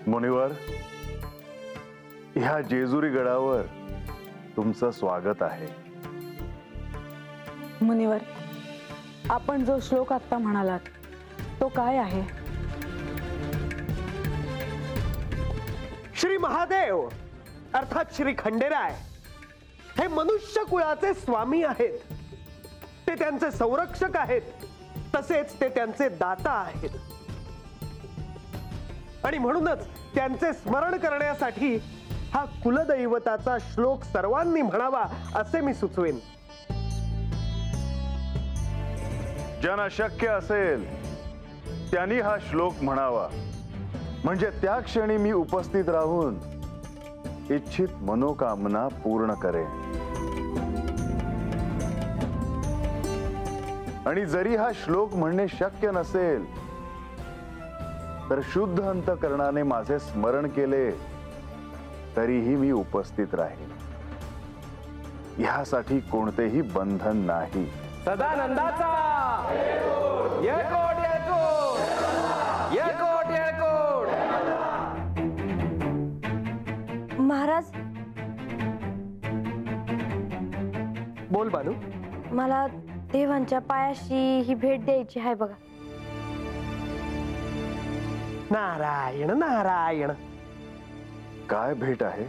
मुनिवर, ह्या जेजुरी गडावर तुमचं स्वागत आहे. मुनिवर, आपण जो श्लोक आता म्हणालात तो काय आहे? श्री महादेव अर्थात श्री खंडेराय हे मनुष्य कुळाचे स्वामी आहेत. ते त्यांचे संरक्षक आहेत, तसेच ते त्यांचे दाता आहेत. आणि म्हणूनच त्यांचे स्मरण करण्यासाठी हा कुलदैवताचा श्लोक सर्वांनी म्हणावा असे मी सुचवेन. ज्यांना शक्य असेल त्यांनी हा श्लोक म्हणावा, म्हणजे त्या क्षणी मी उपस्थित राहून इच्छित मनोकामना पूर्ण करेन. आणि जरी हा श्लोक म्हणणे शक्य नसेल तर शुद्ध अंतकरणाने माझे स्मरण केले तरीही मी उपस्थित राहीन. यासाठी कोणतेही बंधन नाही. सदानंदाचा येळकोट येळकोट येळकोट येळकोट. महाराज, बोल बानू. मला देवांच्या पायाशी ही भेट द्यायची आहे बघा. नारायण नारायण. काय भेट आहे?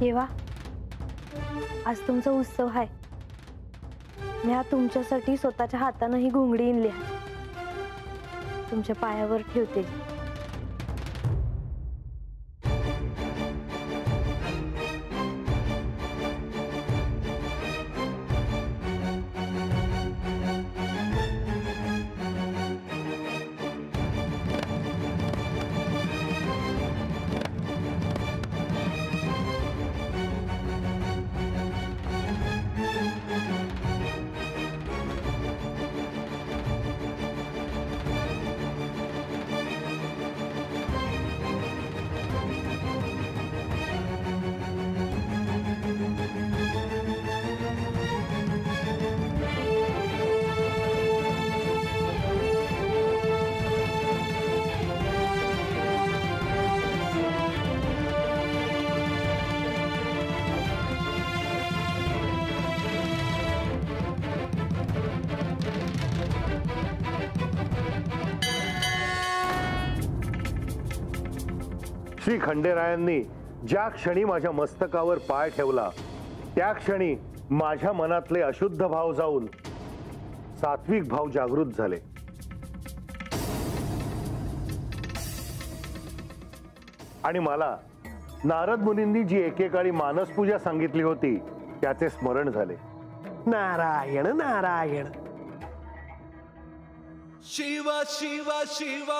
देवा, आज तुमचा उत्सव आहे. मी तुमच्यासाठी स्वतःच्या हाताने ही घुंगडी आणली आहे. तुमच्या पायावर ठेवते. श्री खंडेरायांनी ज्या क्षणी माझ्या मस्तकावर पाय ठेवला त्या क्षणी माझ्या मनातले अशुद्ध भाव जाऊन सात्विक भाव जागृत झाले. आणि मला नारद मुनींनी जी एकेकाळी मानस पूजा सांगितली होती त्याचे स्मरण झाले. नारायण नारायण. शिव शिव शिव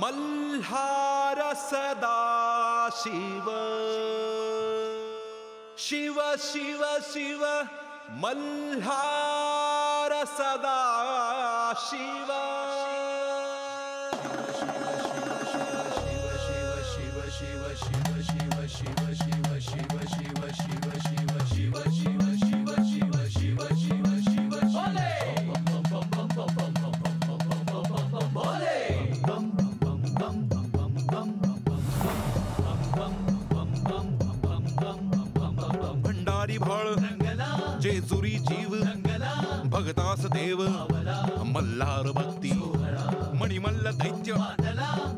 मल्हार सदा शिव. शिव शिव शिव मल्हार सदा शिव. जेजुरी जीव भगतास देव मल्हार भक्ती मणिमल्ल दैत्य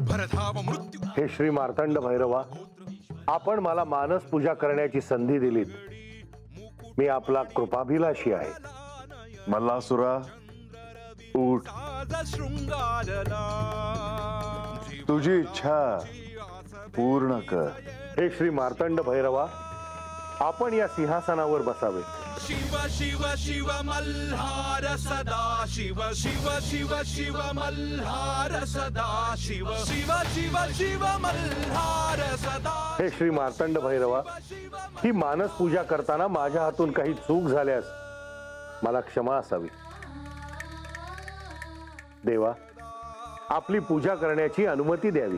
भरधाव मृत्यू. हे श्री मार्तंड भैरवा, आपण मला मानस पूजा करण्याची संधी दिलीत. मी आपला कृपाभिलाषी आहे. मल्लासुरा, उठ. तुझी इच्छा पूर्ण कर. हे श्री मार्तंड भैरवा, आपण या सिंहासनावर बसावे. शिव शिव शिव मल्हार सदा शिव शिव शिव शिव मल्हार सदा शिव शिव शिव शिव मल्हार सदा. हे श्री मार्तंड भैरवा, ही मानस पूजा करताना माझ्या हातून काही चूक झाल्यास मला क्षमा असावी. देवा, आपली पूजा करण्याची अनुमती द्यावी.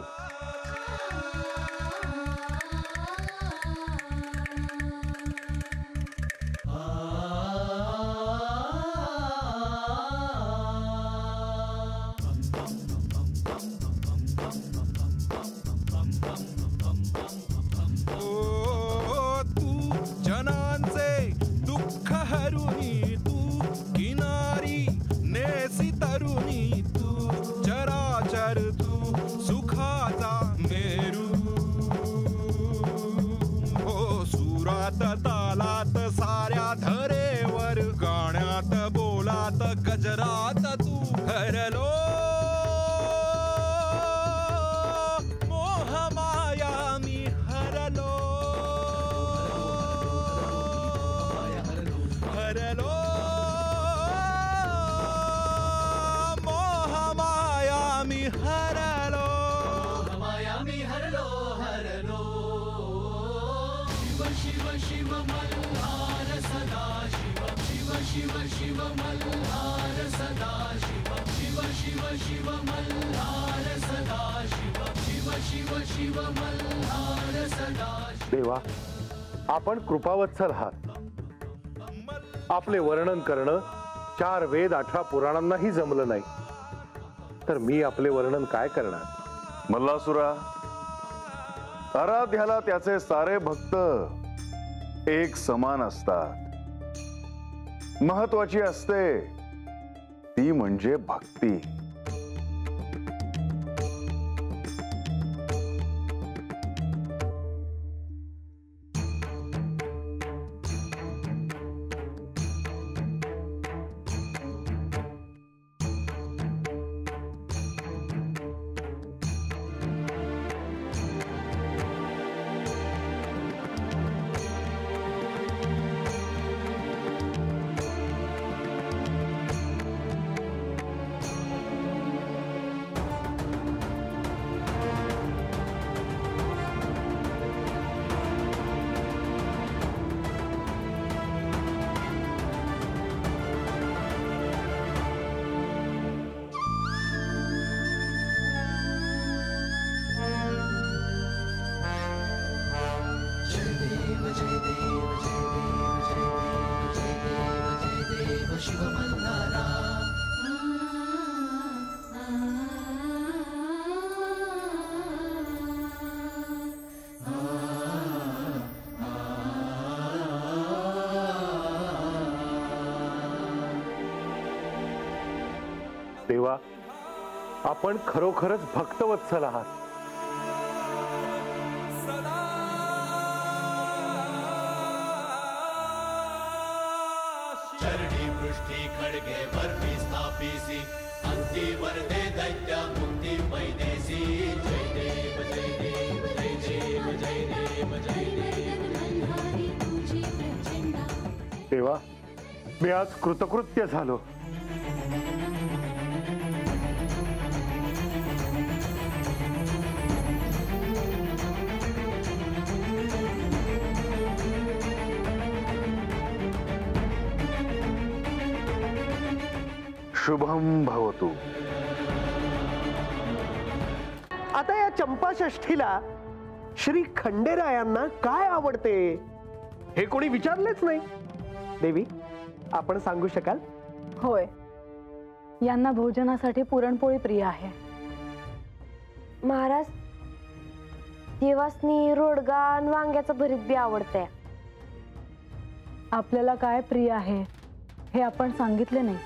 तालात साऱ्या धरेवर गाण्यात बोलात गजरात तू हरलो. मोह माया मी हरलो. हरलो मोह माया मी हरलो. माया मी हरलो. हरलो शिव शिव मल्हार सदा शिव शिव शिव शिव मल्हार सदा शिव शिव शिव शिव मल्हार सदा शिव शिव शिव शिव मल्हार सदा. देवा, आपण कृपावत्सल आहात. आपले वर्णन करणं 4 वेद 18 पुराणांनाही जमलं नाही, तर मी आपले वर्णन काय करणार. मल्लासुरा, आराध्याला त्याचे सारे भक्त एक समान असतात. महत्वाची असते ती म्हणजे भक्ती. देवा, आपण खरोखरच भक्तवत्सल आहात. चरणी पृष्ठी खडगे बर्फी स्थापिसी अंती वरदे दैत्य मुक्ती मैदेसी. जय देव जय देव जय देव जय देव जय देव. देवा, मी आज कृतकृत्य झालो. शुभम भवतु. आता या चंपाषष्ठीला श्री खंडेरायांना काय आवडते हे कोणी विचारलेच नाही. देवी, आपण सांगू शकाल. होय, यांना भोजनासाठी पुरणपोळी प्रिय आहे. महाराज, देवासनी रोडगा आणि वांग्याचं भरीत बी आवडतंय. आपल्याला काय प्रिय आहे हे आपण सांगितले नाही.